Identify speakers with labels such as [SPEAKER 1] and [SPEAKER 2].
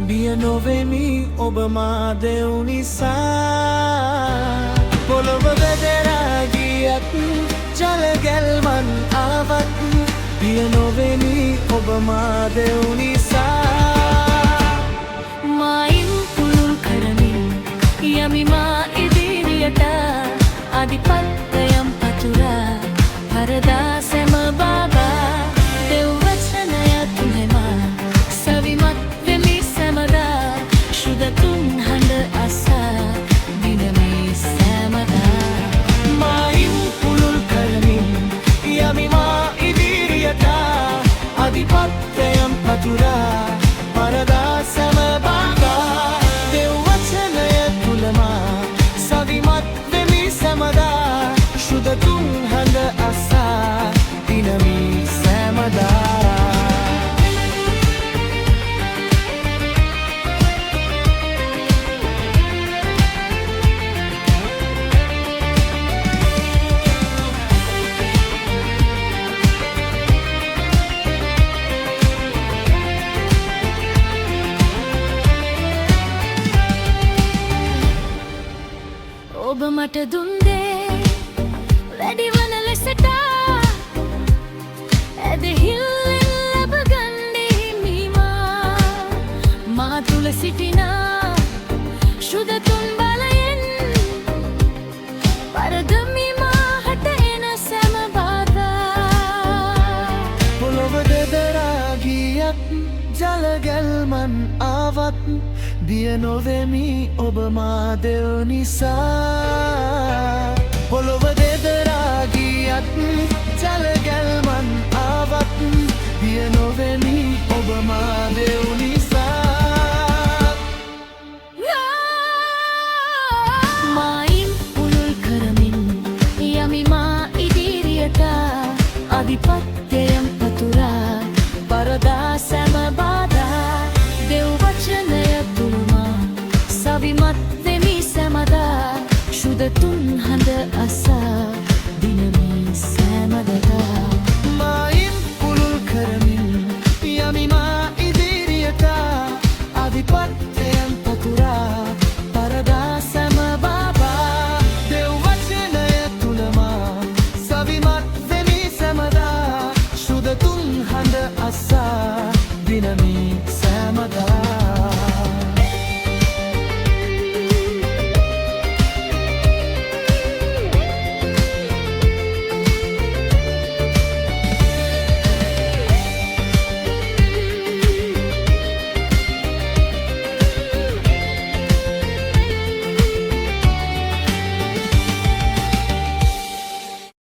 [SPEAKER 1] බිය නොවෙමි ඔබ මා දෙව් නිසා පොළොව වැදරා ගියත් ජල ගැල්මන් ආවත් බිය නොවෙමි ඔබ මා දෙව් නිසා
[SPEAKER 2] මායිම් පුළුල් කරමින් යමි මා ඉදිරියට අධිපත්‍යයම් පතුරා පරදා සැම බාබා දෙව් වචනය තුනෙමා සවිමත් වෙමි සැමදා ශුද්ධ තුන් හඬ අසා දිනමේ සැමදා
[SPEAKER 1] මායිම් පුළුල් කරමින් යමි මා ඉදිරියට අධිපත්‍යයම් පතුරා පරදා සැම බාබා දෙව් වචනය තුලමා සවිමත් වෙමි සැමදා ශුද්ධ තුන් හඬ අසා දිනමි සැමදා
[SPEAKER 2] ඔබ මට දුන් දේ වැඩිවන ලෙසට ඇදහිල්ලෙන් ලැබගන්නේ හිමිමා මා තුළ සිටිනා ශුද්ධ තුන් බලයෙන් පරදමි මාහට එන සැම බාධා
[SPEAKER 1] පොළොව දෙදරා ගියත් ජල ගැල්මන් ආවත් බිය නොවෙමි ඔබ මා දෙව් නිසා පොළොව දෙදරා ගියත් ජල ගැල්මන් ආවත් බිය නොවෙමි ඔබ මා දෙව් නිසා
[SPEAKER 2] මායිම් පුළුල් කරමින් යමි මා ඉදිරියට අධිපත්‍යයම් පතුරා පරදා සැම බාධා දෙව් වචනය තුලමා සවිමත් වෙමි සැමදා ශුද්ධ තුන් හඬ අසා දිනමි සැමදා
[SPEAKER 1] මායිම් පුළුල් කරමින් යමි මා ඉදිරියට අධිපත්‍යයම්